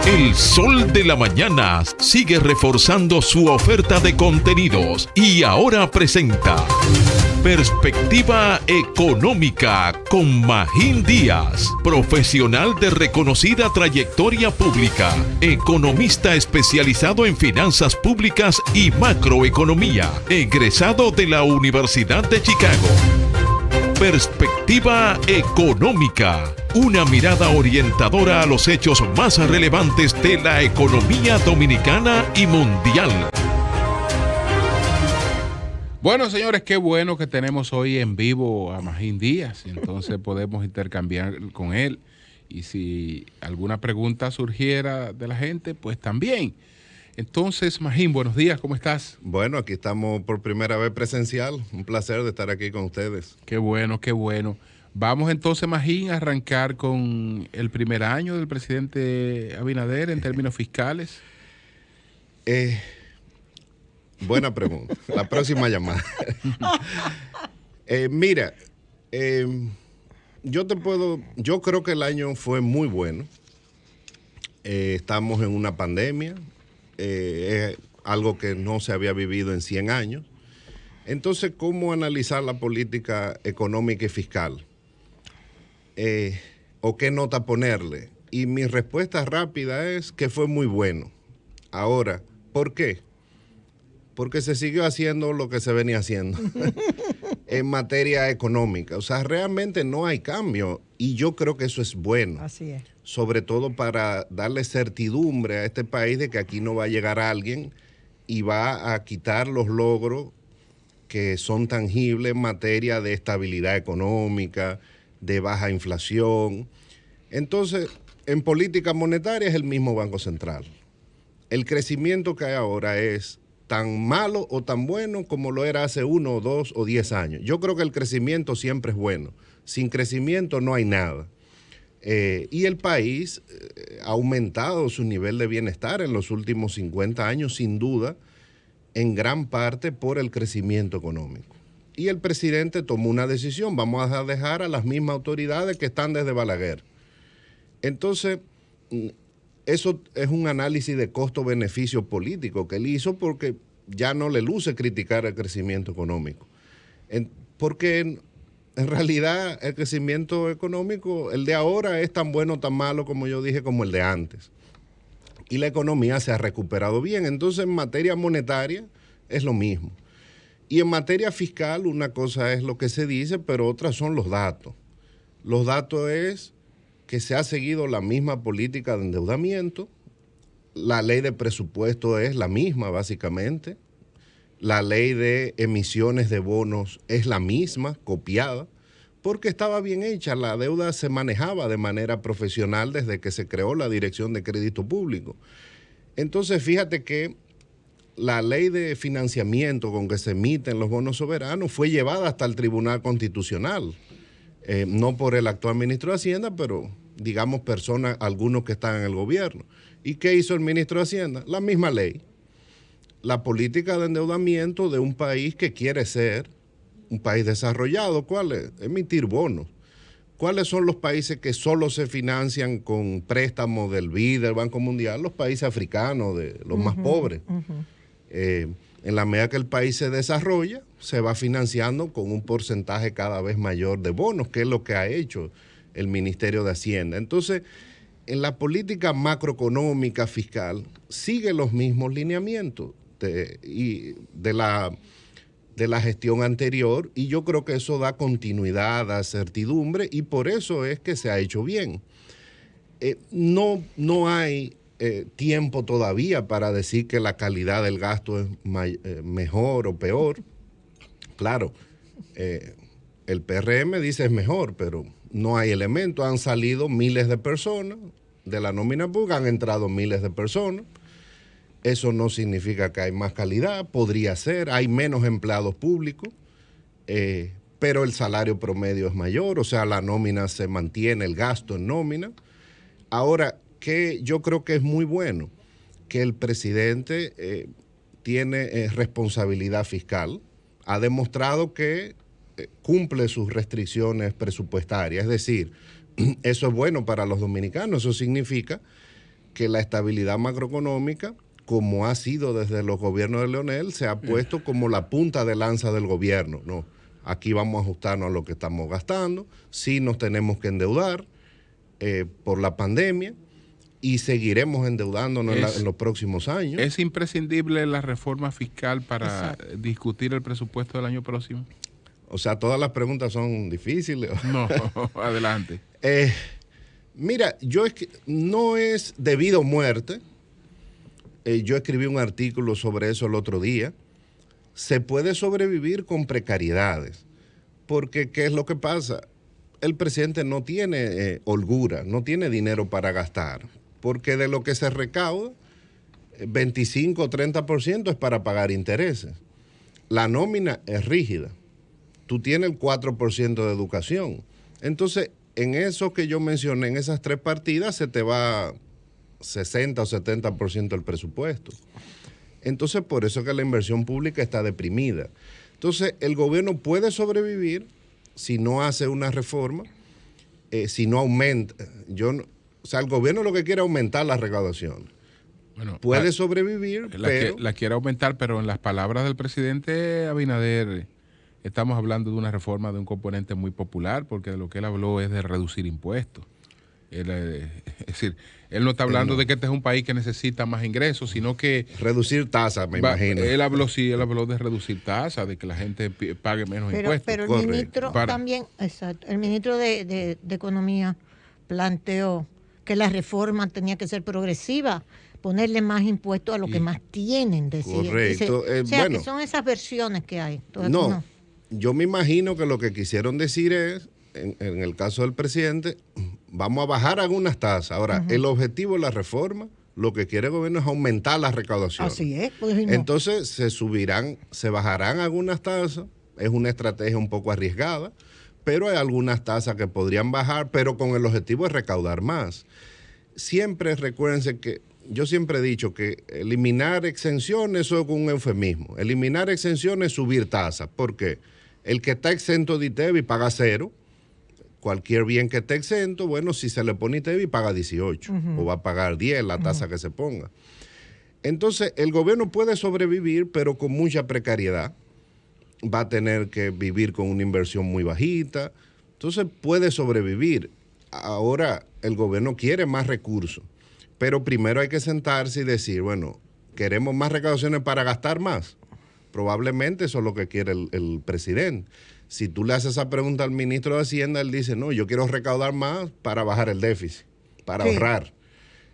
El Sol de la Mañana sigue reforzando su oferta de contenidos y ahora presenta Perspectiva Económica con Magín Díaz, profesional de reconocida trayectoria pública, economista especializado en finanzas públicas y macroeconomía, egresado de la Universidad de Chicago. Perspectiva Económica, una mirada orientadora a los hechos más relevantes de la economía dominicana y mundial. Bueno, señores, qué bueno que tenemos hoy en vivo a Magín Díaz, entonces podemos intercambiar con él. Y si alguna pregunta surgiera de la gente, pues también. Entonces, Magín, buenos días, ¿cómo estás? Bueno, aquí estamos por primera vez presencial. Un placer de estar aquí con ustedes. Qué bueno, qué bueno. Vamos entonces, Magín, a arrancar con el primer año del presidente Abinader en términos fiscales. Buena pregunta. La próxima llamada. Mira, yo creo que el año fue muy bueno. Estamos en una pandemia. Es algo que no se había vivido en 100 años. Entonces, ¿cómo analizar la política económica y fiscal? ¿O qué nota ponerle? Y mi respuesta rápida es que fue muy bueno. Ahora, ¿por qué? Porque se siguió haciendo lo que se venía haciendo en materia económica. O sea, realmente no hay cambio y yo creo que eso es bueno. Así es. Sobre todo para darle certidumbre a este país de que aquí no va a llegar alguien y va a quitar los logros que son tangibles en materia de estabilidad económica, de baja inflación. Entonces, en política monetaria es el mismo Banco Central. El crecimiento que hay ahora es tan malo o tan bueno como lo era hace 1, 2 o 10 años. Yo creo que el crecimiento siempre es bueno. Sin crecimiento no hay nada. Y el país ha aumentado su nivel de bienestar en los últimos 50 años, sin duda, en gran parte por el crecimiento económico. Y el presidente tomó una decisión, vamos a dejar a las mismas autoridades que están desde Balaguer. Entonces, eso es un análisis de costo-beneficio político que él hizo porque ya no le luce criticar el crecimiento económico. Porque en realidad el crecimiento económico, el de ahora es tan bueno, tan malo, como yo dije, como el de antes. Y la economía se ha recuperado bien. Entonces, en materia monetaria es lo mismo. Y en materia fiscal, una cosa es lo que se dice, pero otra son los datos. Los datos es que se ha seguido la misma política de endeudamiento. La ley de presupuesto es la misma, básicamente. La ley de emisiones de bonos es la misma, copiada, porque estaba bien hecha. La deuda se manejaba de manera profesional desde que se creó la Dirección de Crédito Público. Entonces, fíjate que la ley de financiamiento con que se emiten los bonos soberanos fue llevada hasta el Tribunal Constitucional. No por el actual ministro de Hacienda, pero digamos personas, algunos que están en el gobierno. ¿Y qué hizo el ministro de Hacienda? La misma ley. La política de endeudamiento de un país que quiere ser un país desarrollado. ¿Cuál es? Emitir bonos. ¿Cuáles son los países que solo se financian con préstamos del BID, del Banco Mundial? Los países africanos, de los más pobres. En la medida que el país se desarrolla, se va financiando con un porcentaje cada vez mayor de bonos, que es lo que ha hecho el Ministerio de Hacienda. Entonces, en la política macroeconómica fiscal sigue los mismos lineamientos de la gestión anterior, y yo creo que eso da continuidad, da certidumbre, y por eso es que se ha hecho bien. No hay tiempo todavía para decir que la calidad del gasto es mejor o peor. Claro, el PRM dice es mejor, pero no hay elementos. Han salido miles de personas de la nómina pública, han entrado miles de personas. Eso no significa que hay más calidad, podría ser, hay menos empleados públicos, pero el salario promedio es mayor, o sea, la nómina se mantiene, el gasto en nómina. Ahora, que yo creo que es muy bueno que el presidente tiene responsabilidad fiscal, ha demostrado que cumple sus restricciones presupuestarias, es decir, eso es bueno para los dominicanos, eso significa que la estabilidad macroeconómica, como ha sido desde los gobiernos de Leonel, se ha puesto como la punta de lanza del gobierno. No, aquí vamos a ajustarnos a lo que estamos gastando, sí nos tenemos que endeudar por la pandemia y seguiremos endeudándonos en los próximos años. ¿Es imprescindible la reforma fiscal para discutir el presupuesto del año próximo? O sea, todas las preguntas son difíciles. No, adelante. Mira, no es de vida o muerte. Yo escribí un artículo sobre eso el otro día. Se puede sobrevivir con precariedades, porque ¿qué es lo que pasa? El presidente no tiene holgura, no tiene dinero para gastar, porque de lo que se recauda, 25 o 30% es para pagar intereses. La nómina es rígida. Tú tienes el 4% de educación. Entonces, en eso que yo mencioné, en esas 3 partidas, se te va 60 o 70% del presupuesto. Entonces, por eso es que la inversión pública está deprimida. Entonces, el gobierno puede sobrevivir si no hace una reforma, si no aumenta. O sea, el gobierno lo que quiere es aumentar la recaudación. Bueno, puede sobrevivir, pero... La quiere aumentar, pero en las palabras del presidente Abinader, estamos hablando de una reforma de un componente muy popular, porque de lo que él habló es de reducir impuestos. Es decir, él no está hablando de que este es un país que necesita más ingresos, sino que... Reducir tasas, me imagino. Él habló de reducir tasas, de que la gente pague menos impuestos. Pero el ministro también, exacto, el ministro de Economía planteó que la reforma tenía que ser progresiva, ponerle más impuestos a los que más tienen. Correcto. O sea, que son esas versiones que hay. No, yo me imagino que lo que quisieron decir es, en el caso del presidente, vamos a bajar algunas tasas. Ahora, el objetivo de la reforma, lo que quiere el gobierno es aumentar la recaudación. Así es. Pues, no. Entonces, se bajarán algunas tasas. Es una estrategia un poco arriesgada, pero hay algunas tasas que podrían bajar, pero con el objetivo de recaudar más. Siempre recuérdense que yo siempre he dicho que eliminar exenciones, eso es un eufemismo. Eliminar exenciones es subir tasas. ¿Por qué? El que está exento de ITEVI paga 0. Cualquier bien que esté exento, bueno, si se le pone ITEVI paga 18 o va a pagar 10 la tasa que se ponga. Entonces, el gobierno puede sobrevivir, pero con mucha precariedad. Va a tener que vivir con una inversión muy bajita. Entonces, puede sobrevivir. Ahora, el gobierno quiere más recursos, pero primero hay que sentarse y decir, bueno, ¿queremos más recaudaciones para gastar más? Probablemente eso es lo que quiere el presidente. Si tú le haces esa pregunta al ministro de Hacienda, él dice, no, yo quiero recaudar más para bajar el déficit, para ahorrar.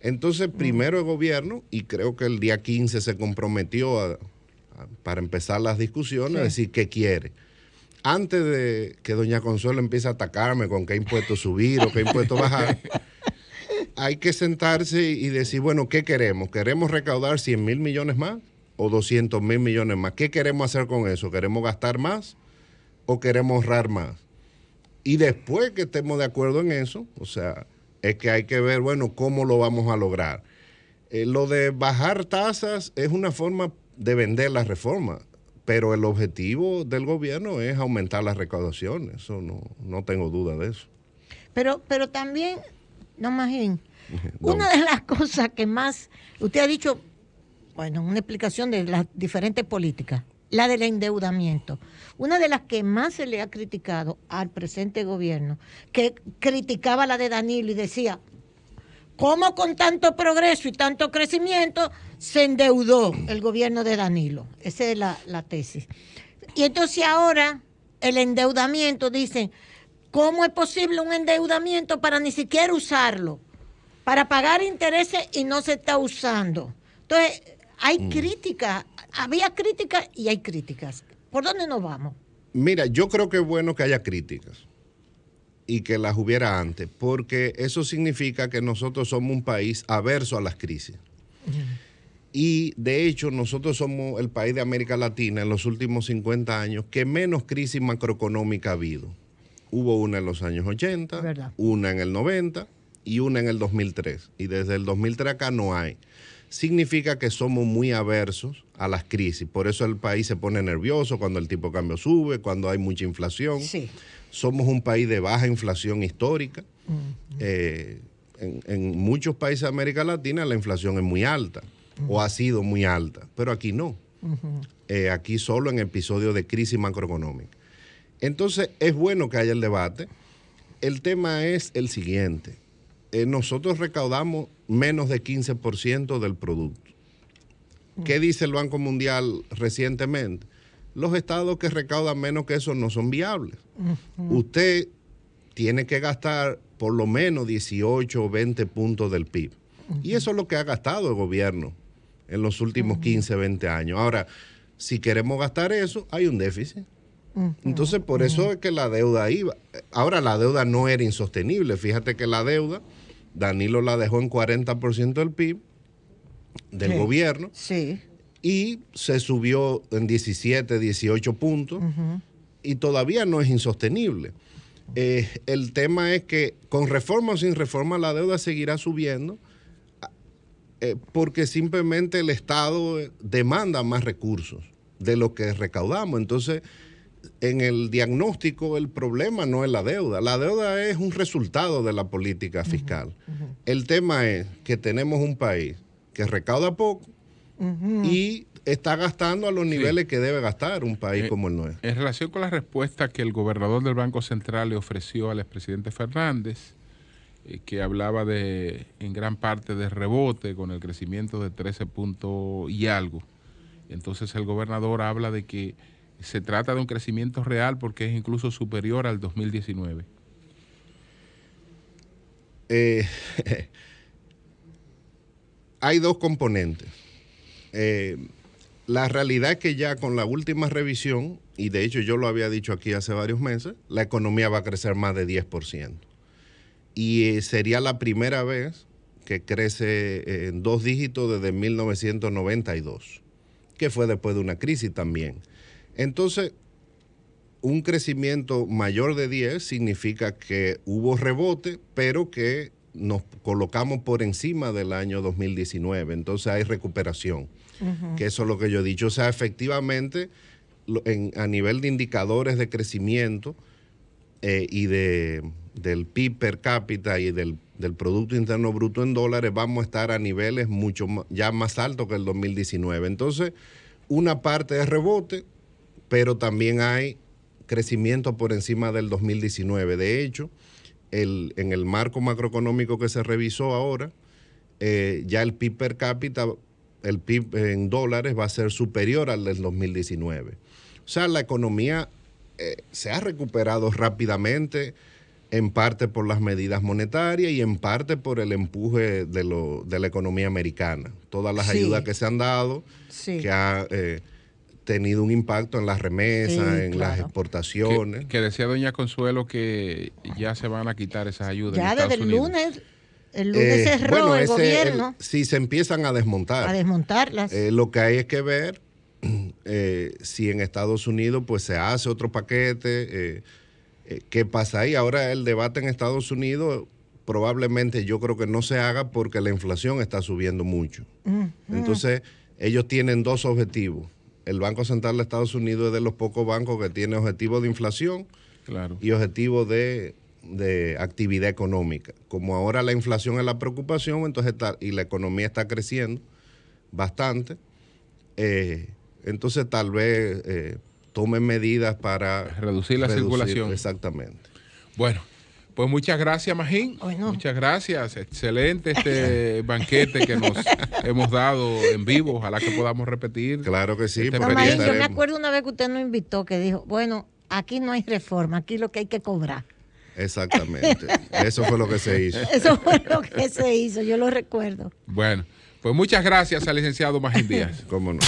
Entonces, primero el gobierno, y creo que el día 15 se comprometió para empezar las discusiones, a decir qué quiere. Antes de que doña Consuelo empiece a atacarme con qué impuesto subir o qué impuesto bajar, hay que sentarse y decir, bueno, ¿qué queremos? ¿Queremos recaudar 100,000 millones más o 200,000 millones más? ¿Qué queremos hacer con eso? ¿Queremos gastar más o queremos ahorrar más? Y después que estemos de acuerdo en eso, o sea, es que hay que ver, bueno, cómo lo vamos a lograr. Lo de bajar tasas es una forma de vender la reforma, pero el objetivo del gobierno es aumentar las recaudaciones, eso no tengo duda de eso. Pero también, no Magín, una de las cosas que más, usted ha dicho, bueno, una explicación de las diferentes políticas, la del endeudamiento. Una de las que más se le ha criticado al presente gobierno, que criticaba la de Danilo y decía, ¿cómo con tanto progreso y tanto crecimiento se endeudó el gobierno de Danilo? Esa es la tesis. Y entonces ahora el endeudamiento, dicen, ¿cómo es posible un endeudamiento para ni siquiera usarlo? Para pagar intereses y no se está usando. Entonces, hay críticas, había críticas y hay críticas. ¿Por dónde nos vamos? Mira, yo creo que es bueno que haya críticas y que las hubiera antes, porque eso significa que nosotros somos un país averso a las crisis. Y de hecho, nosotros somos el país de América Latina en los últimos 50 años que menos crisis macroeconómica ha habido. Hubo una en los años 80, ¿verdad? Una en el 90 y una en el 2003. Y desde el 2003 acá no hay. Significa que somos muy aversos a las crisis. Por eso el país se pone nervioso cuando el tipo de cambio sube, cuando hay mucha inflación. Sí. Somos un país de baja inflación histórica. en muchos países de América Latina la inflación es muy alta o ha sido muy alta, pero aquí no. Aquí solo en episodios de crisis macroeconómica. Entonces es bueno que haya el debate. El tema es el siguiente. Nosotros recaudamos menos de 15% del producto. ¿Qué dice el Banco Mundial recientemente? Los estados que recaudan menos que eso no son viables. Usted tiene que gastar por lo menos 18 o 20 puntos del PIB. Y eso es lo que ha gastado el gobierno en los últimos 15, 20 años. Ahora, si queremos gastar eso, hay un déficit. Entonces, por eso es que la deuda iba. Ahora, la deuda no era insostenible. Fíjate que la deuda, Danilo la dejó en 40% del PIB del gobierno. Sí. Y se subió en 17, 18 puntos. Y todavía no es insostenible. El tema es que con reforma o sin reforma la deuda seguirá subiendo porque simplemente el Estado demanda más recursos de lo que recaudamos. Entonces, en el diagnóstico el problema no es la deuda es un resultado de la política fiscal. El tema es que tenemos un país que recauda poco y está gastando a los niveles que debe gastar un país como el nuestro. En relación con la respuesta que el gobernador del Banco Central le ofreció al expresidente Fernández, que hablaba en gran parte de rebote con el crecimiento de 13 puntos y algo. Entonces el gobernador habla de que se trata de un crecimiento real porque es incluso superior al 2019. Hay dos componentes. La realidad es que ya con la última revisión, y de hecho yo lo había dicho aquí hace varios meses, la economía va a crecer más de 10%. Y sería la primera vez que crece en 2 dígitos desde 1992, que fue después de una crisis también. Entonces, un crecimiento mayor de 10 significa que hubo rebote, pero que nos colocamos por encima del año 2019. Entonces hay recuperación, que eso es lo que yo he dicho. O sea, efectivamente, a nivel de indicadores de crecimiento y del PIB per cápita y del Producto Interno Bruto en dólares, vamos a estar a niveles ya más altos que el 2019. Entonces, una parte es rebote, pero también hay crecimiento por encima del 2019. De hecho, en el marco macroeconómico que se revisó ahora, ya el PIB per cápita, el PIB en dólares va a ser superior al del 2019. O sea, la economía se ha recuperado rápidamente, en parte por las medidas monetarias y en parte por el empuje de la economía americana. Todas las ayudas que se han dado, que ha tenido un impacto en las remesas, en las exportaciones. Que decía doña Consuelo que ya se van a quitar esas ayudas. Ya en desde el Unidos. lunes. El lunes cerró el gobierno. Si se empiezan a desmontar. A desmontarlas. Lo que hay es que ver si en Estados Unidos pues se hace otro paquete. ¿Qué pasa ahí? Ahora el debate en Estados Unidos probablemente yo creo que no se haga porque la inflación está subiendo mucho. Entonces ellos tienen dos objetivos. El Banco Central de Estados Unidos es de los pocos bancos que tiene objetivos de inflación y objetivos de actividad económica. Como ahora la inflación es la preocupación, entonces y la economía está creciendo bastante, entonces tal vez tomen medidas para reducir la circulación. Exactamente. Bueno, pues muchas gracias, Magín. Bueno. Muchas gracias. Excelente este banquete que nos hemos dado en vivo. Ojalá que podamos repetir. Claro que sí. Magín, yo me acuerdo una vez que usted nos invitó, que dijo, bueno, aquí no hay reforma, aquí lo que hay que cobrar. Exactamente. Eso fue lo que se hizo. Eso fue lo que se hizo, yo lo recuerdo. Bueno, pues muchas gracias al licenciado Magín Díaz. Cómo no.